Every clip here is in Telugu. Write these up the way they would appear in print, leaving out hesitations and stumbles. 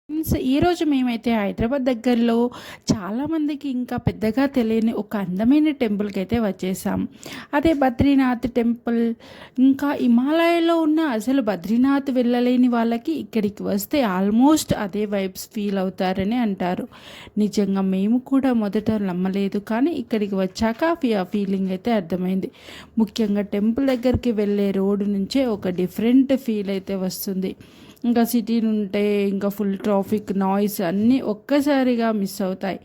ఫ్రెండ్స్, ఈరోజు మేమైతే హైదరాబాద్ దగ్గరలో చాలామందికి ఇంకా పెద్దగా తెలియని ఒక అందమైన టెంపుల్కి అయితే వచ్చేసాం. అదే బద్రీనాథ్ టెంపుల్. ఇంకా హిమాలయాల్లో ఉన్న అసలు బద్రీనాథ్ వెళ్ళలేని వాళ్ళకి ఇక్కడికి వస్తే ఆల్మోస్ట్ అదే వైబ్స్ ఫీల్ అవుతారని అంటారు. నిజంగా మేము కూడా మొదట నమ్మలేదు, కానీ ఇక్కడికి వచ్చాక ఆ ఫీలింగ్ అయితే అర్థమైంది. ముఖ్యంగా టెంపుల్ దగ్గరికి వెళ్ళే రోడ్డు నుంచే ఒక డిఫరెంట్ ఫీల్ అయితే వస్తుంది. ఇంకా సిటీ ఉంటే ఇంకా ఫుల్ ట్రాఫిక్ నాయిస్ అన్నీ ఒక్కసారిగా మిస్ అవుతాయి.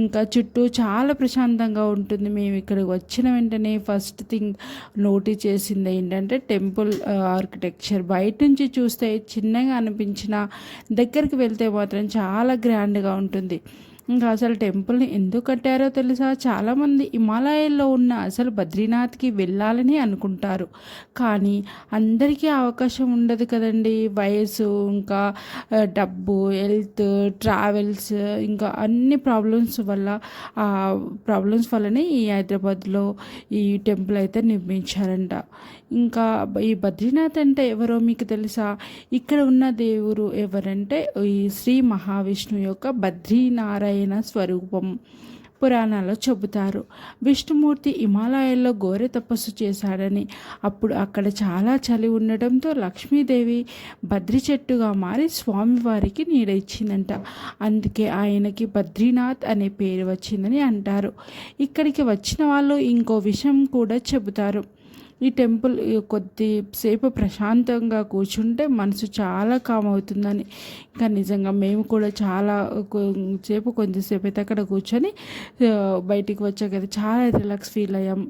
ఇంకా చుట్టూ చాలా ప్రశాంతంగా ఉంటుంది. మేము ఇక్కడికి వచ్చిన వెంటనే ఫస్ట్ థింగ్ నోటీస్ చేసింది ఏంటంటే టెంపుల్ ఆర్కిటెక్చర్. బయట నుంచి చూస్తే చిన్నగా అనిపించిన, దగ్గరికి వెళ్తే మాత్రం చాలా గ్రాండ్గా ఉంటుంది. ఇంకా అసలు టెంపుల్ని ఎందుకు కట్టారో తెలుసా? చాలామంది హిమాలయాల్లో ఉన్న అసలు బద్రీనాథ్కి వెళ్ళాలని అనుకుంటారు, కానీ అందరికీ అవకాశం ఉండదు కదండి. వయసు, ఇంకా డబ్బు, హెల్త్, ట్రావెల్స్, ఇంకా అన్ని ప్రాబ్లమ్స్ వల్ల ఆ ప్రాబ్లమ్స్ వల్లనే ఈ హైదరాబాద్లో ఈ టెంపుల్ అయితే నిర్మించారంట. ఇంకా ఈ బద్రీనాథ్ అంటే ఎవరో మీకు తెలుసా? ఇక్కడ ఉన్న దేవుడు ఎవరంటే ఈ శ్రీ మహావిష్ణువు యొక్క బద్రీనారాయణ స్వరూపం. పురాణాల్లో చెబుతారు. విష్ణుమూర్తి హిమాలయాల్లో ఘోర తపస్సు చేశాడని, అప్పుడు అక్కడ చాలా చలి ఉండటంతో లక్ష్మీదేవి బద్రి చెట్టుగా మారి స్వామివారికి నీడ ఇచ్చిందంట. అందుకే ఆయనకి బద్రీనాథ్ అనే పేరు వచ్చిందని అంటారు. ఇక్కడికి వచ్చిన వాళ్ళు ఇంకో విషయం కూడా చెబుతారు. ఈ టెంపుల్ కొద్దిసేపు ప్రశాంతంగా కూర్చుంటే మనసు చాలా కామ్ అవుతుందని. ఇంకా నిజంగా మేము కూడా చాలా కొద్దిసేపు అయితే అక్కడ కూర్చొని బయటికి వచ్చాక చాలా రిలాక్స్ ఫీల్ అయ్యాం.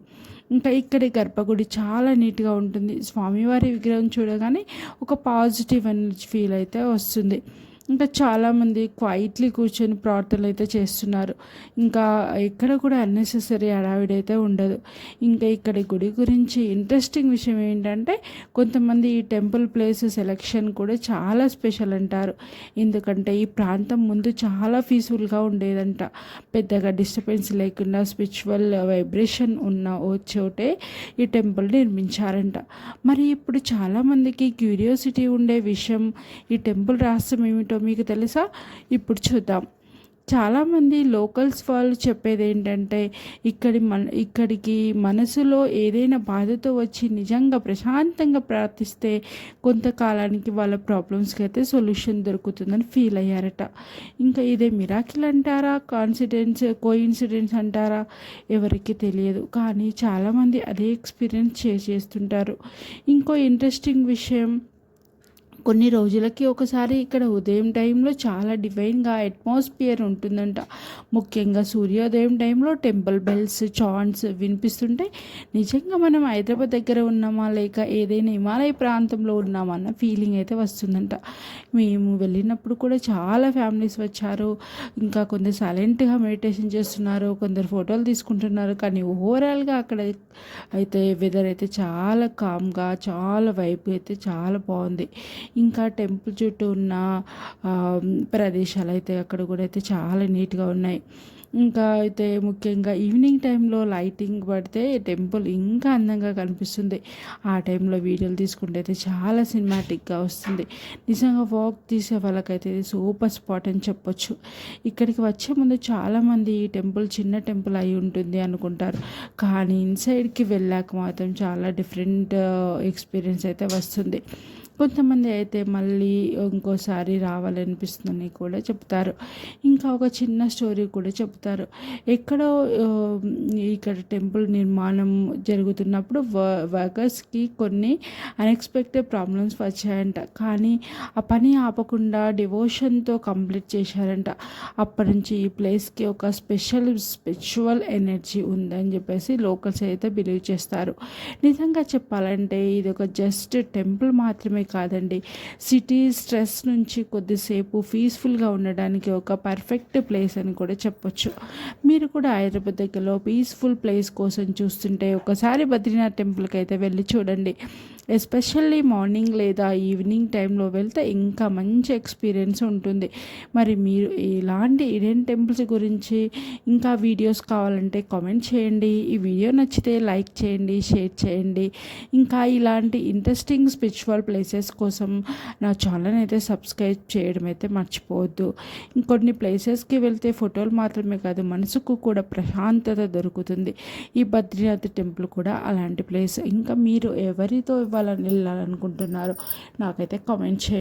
ఇంకా ఇక్కడి గర్భగుడి చాలా నీట్గా ఉంటుంది. స్వామివారి విగ్రహం చూడగానే ఒక పాజిటివ్ ఎనర్జీ ఫీల్ అయితే వస్తుంది. ఇంకా చాలామంది క్వైట్లీ కూర్చొని ప్రార్థనలు అయితే చేస్తున్నారు. ఇంకా ఎక్కడ కూడా అన్నెసెసరీ హడావిడి అయితే ఉండదు. ఇంకా ఇక్కడ గుడి గురించి ఇంట్రెస్టింగ్ విషయం ఏంటంటే, కొంతమంది ఈ టెంపుల్ ప్లేస్ సెలెక్షన్ కూడా చాలా స్పెషల్ అంటారు. ఎందుకంటే ఈ ప్రాంతం ముందు చాలా పీస్ఫుల్గా ఉండేదంట. పెద్దగా డిస్టర్బెన్స్ లేకుండా స్పిరిచువల్ వైబ్రేషన్ ఉన్న ఓ చోటే ఈ టెంపుల్ నిర్మించారంట. మరి ఇప్పుడు చాలామందికి క్యూరియాసిటీ ఉండే విషయం, ఈ టెంపుల్ రహస్యం ఏమిటో మీకు తెలుసా? ఇప్పుడు చూద్దాం. చాలామంది లోకల్స్ వాళ్ళు చెప్పేది ఏంటంటే, ఇక్కడికి మనసులో ఏదైనా బాధతో వచ్చి నిజంగా ప్రశాంతంగా ప్రార్థిస్తే కొంతకాలానికి వాళ్ళ ప్రాబ్లమ్స్కి అయితే సొల్యూషన్ దొరుకుతుందని ఫీల్ అయ్యారట. ఇంకా ఇదే మిరాకిల్ అంటారా, కోయిన్సిడెన్స్ అంటారా, ఎవరికి తెలియదు, కానీ చాలామంది అదే ఎక్స్పీరియన్స్ చేస్తుంటారు. ఇంకో ఇంట్రెస్టింగ్ విషయం, కొన్ని రోజులకి ఒకసారి ఇక్కడ ఉదయం టైంలో చాలా డివైన్గా అట్మాస్ఫియర్ ఉంటుందంట. ముఖ్యంగా సూర్యోదయం టైంలో టెంపుల్ బెల్స్, చాంట్స్ వినిపిస్తుంటే నిజంగా మనం హైదరాబాద్ దగ్గర ఉన్నామా లేక ఏదైనా హిమాలయ ప్రాంతంలో ఉన్నామా అన్న ఫీలింగ్ అయితే వస్తుందంట. మేము వెళ్ళినప్పుడు కూడా చాలా ఫ్యామిలీస్ వచ్చారు. ఇంకా కొందరు సైలెంట్గా మెడిటేషన్ చేస్తున్నారు, కొందరు ఫోటోలు తీసుకుంటున్నారు. కానీ ఓవరాల్గా అక్కడ అయితే వెదర్ అయితే చాలా కామ్గా, చాలా వైబ్ అయితే చాలా బాగుంది. ఇంకా టెంపుల్ చుట్టూ ఉన్న ప్రదేశాలు అయితే అక్కడ కూడా అయితే చాలా నీట్గా ఉన్నాయి. ఇంకా అయితే ముఖ్యంగా ఈవినింగ్ టైంలో లైటింగ్ పడితే టెంపుల్ ఇంకా అందంగా కనిపిస్తుంది. ఆ టైంలో వీడియోలు తీసుకుంటే అయితే చాలా సినిమాటిక్గా వస్తుంది. నిజంగా వాక్ తీసే వాళ్ళకైతే సూపర్ స్పాట్ అని చెప్పొచ్చు. ఇక్కడికి వచ్చే ముందు చాలామంది ఈ టెంపుల్ చిన్న టెంపుల్ అయి ఉంటుంది అనుకుంటారు, కానీ ఇన్సైడ్కి వెళ్ళాక మాత్రం చాలా డిఫరెంట్ ఎక్స్పీరియన్స్ అయితే వస్తుంది. కొంతమంది అయితే మళ్ళీ ఇంకోసారి రావాలనిపిస్తుందని కూడా చెప్తారు. ఇంకా ఒక చిన్న స్టోరీ కూడా చెప్తారు. ఎక్కడో ఇక్కడ టెంపుల్ నిర్మాణం జరుగుతున్నప్పుడు వర్కర్స్కి కొన్ని అన్ఎక్స్పెక్టెడ్ ప్రాబ్లమ్స్ వచ్చాయంట, కానీ ఆ పని ఆపకుండా డివోషన్తో కంప్లీట్ చేశారంట. అప్పటి నుంచి ఈ ప్లేస్కి ఒక స్పిరిచువల్ ఎనర్జీ ఉందని చెప్పేసి లోకల్స్ అయితే బిలీవ్ చేస్తారు. నిజంగా చెప్పాలంటే ఇది ఒక జస్ట్ టెంపుల్ మాత్రమే కాదండి, సిటీ స్ట్రెస్ నుంచి కొద్దిసేపు పీస్ఫుల్గా ఉండడానికి ఒక పర్ఫెక్ట్ ప్లేస్ అని కూడా చెప్పొచ్చు. మీరు కూడా హైదరాబాద్ దగ్గరలో పీస్ఫుల్ ప్లేస్ కోసం చూస్తుంటే ఒకసారి బద్రీనాథ్ టెంపుల్కి అయితే వెళ్ళి చూడండి. ఎస్పెషల్లీ మార్నింగ్ లేదా ఈవినింగ్ టైంలో వెళ్తే ఇంకా మంచి ఎక్స్పీరియన్స్ ఉంటుంది. మరి మీరు ఇలాంటి ఇండియన్ టెంపుల్స్ గురించి ఇంకా వీడియోస్ కావాలంటే కామెంట్ చేయండి. ఈ వీడియో నచ్చితే లైక్ చేయండి, షేర్ చేయండి. ఇంకా ఇలాంటి ఇంట్రెస్టింగ్ స్పిరిచువల్ ప్లేసెస్ కోసం నా ఛానల్ అయితే సబ్స్క్రైబ్ చేయడం అయితే మర్చిపోవద్దు. ఇంకొన్ని ప్లేసెస్కి వెళ్తే ఫోటోలు మాత్రమే కాదు, మనసుకు కూడా ప్రశాంతత దొరుకుతుంది. ఈ బద్రీనాథ్ టెంపుల్ కూడా అలాంటి ప్లేస్. ఇంకా మీరు ఎవరితో ఇవ్వాలని వెళ్ళాలనుకుంటున్నారో నాకైతే కామెంట్ చేయండి.